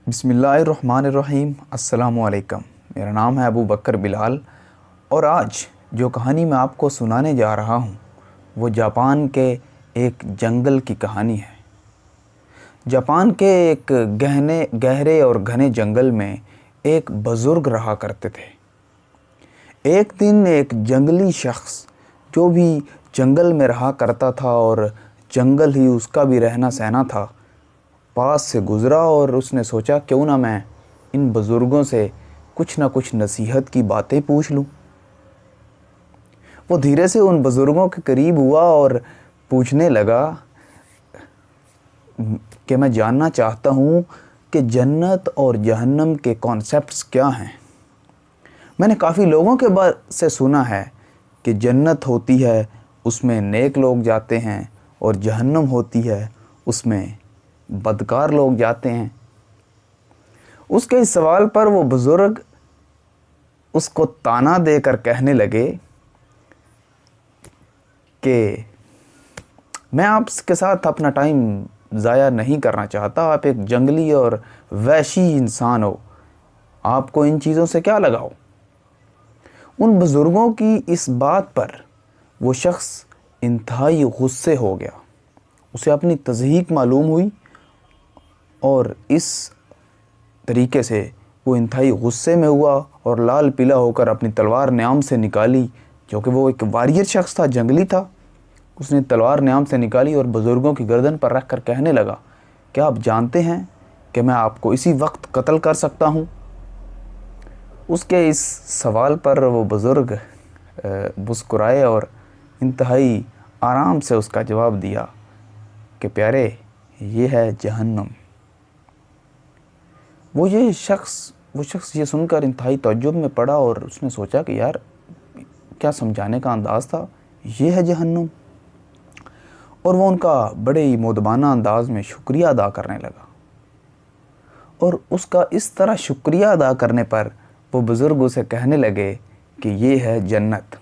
بسم اللہ الرحمن الرحیم۔ السلام علیکم۔ میرا نام ہے ابو بکر بلال اور آج جو کہانی میں آپ کو سنانے جا رہا ہوں وہ جاپان کے ایک جنگل کی کہانی ہے۔ جاپان کے ایک گہرے اور گھنے جنگل میں ایک بزرگ رہا کرتے تھے۔ ایک دن ایک جنگلی شخص جو بھی جنگل میں رہا کرتا تھا اور جنگل ہی اس کا بھی رہنا سہنا تھا، پاس سے گزرا اور اس نے سوچا کیوں نہ میں ان بزرگوں سے کچھ نہ کچھ نصیحت کی باتیں پوچھ لوں۔ وہ دھیرے سے ان بزرگوں کے قریب ہوا اور پوچھنے لگا کہ میں جاننا چاہتا ہوں کہ جنت اور جہنم کے کانسیپٹس کیا ہیں۔ میں نے کافی لوگوں کے سے سنا ہے کہ جنت ہوتی ہے اس میں نیک لوگ جاتے ہیں اور جہنم ہوتی ہے اس میں بدکار لوگ جاتے ہیں۔ اس کے اس سوال پر وہ بزرگ اس کو طعنہ دے کر کہنے لگے کہ میں آپ کے ساتھ اپنا ٹائم ضائع نہیں کرنا چاہتا، آپ ایک جنگلی اور وحشی انسان ہو، آپ کو ان چیزوں سے کیا لگاؤ۔ ان بزرگوں کی اس بات پر وہ شخص انتہائی غصے ہو گیا، اسے اپنی تضحیک معلوم ہوئی اور اس طریقے سے وہ انتہائی غصے میں ہوا اور لال پیلا ہو کر اپنی تلوار نیام سے نکالی، جو کہ وہ ایک واریر شخص تھا، جنگلی تھا۔ اس نے تلوار نیام سے نکالی اور بزرگوں کی گردن پر رکھ کر کہنے لگا، کیا آپ جانتے ہیں کہ میں آپ کو اسی وقت قتل کر سکتا ہوں؟ اس کے اس سوال پر وہ بزرگ مسکرائے اور انتہائی آرام سے اس کا جواب دیا کہ پیارے، یہ ہے جہنم۔ وہ شخص یہ سن کر انتہائی تعجب میں پڑا اور اس نے سوچا کہ یار کیا سمجھانے کا انداز تھا، یہ ہے جہنم۔ اور وہ ان کا بڑے ہی مؤدبانہ انداز میں شکریہ ادا کرنے لگا، اور اس کا اس طرح شکریہ ادا کرنے پر وہ بزرگ اسے کہنے لگے کہ یہ ہے جنت۔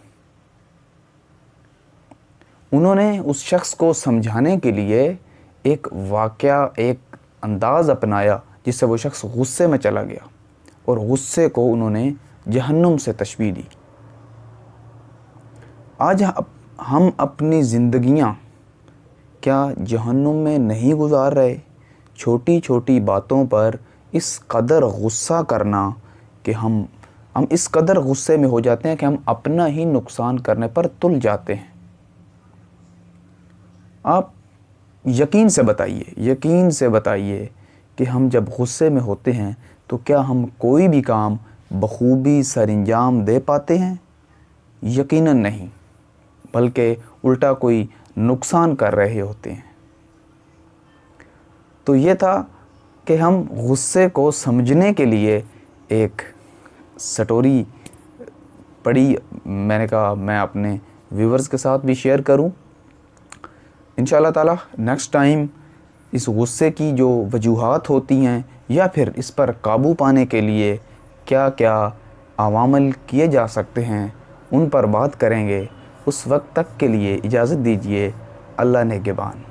انہوں نے اس شخص کو سمجھانے کے لیے ایک واقعہ، ایک انداز اپنایا جس سے وہ شخص غصے میں چلا گیا، اور غصے کو انہوں نے جہنم سے تشبیہ دی۔ آج ہم اپنی زندگیاں کیا جہنم میں نہیں گزار رہے؟ چھوٹی چھوٹی باتوں پر اس قدر غصہ کرنا کہ ہم اس قدر غصے میں ہو جاتے ہیں کہ ہم اپنا ہی نقصان کرنے پر تل جاتے ہیں۔ آپ یقین سے بتائیے کہ ہم جب غصے میں ہوتے ہیں تو کیا ہم کوئی بھی کام بخوبی سر انجام دے پاتے ہیں؟ یقیناً نہیں، بلکہ الٹا کوئی نقصان کر رہے ہوتے ہیں۔ تو یہ تھا کہ ہم غصے کو سمجھنے کے لیے ایک سٹوری پڑھی، میں نے کہا میں اپنے ویورز کے ساتھ بھی شیئر کروں۔ انشاءاللہ تعالی نیکسٹ ٹائم اس غصے کی جو وجوہات ہوتی ہیں یا پھر اس پر قابو پانے کے لیے کیا کیا عوامل کیے جا سکتے ہیں ان پر بات کریں گے۔ اس وقت تک کے لیے اجازت دیجیے، اللہ نگہبان۔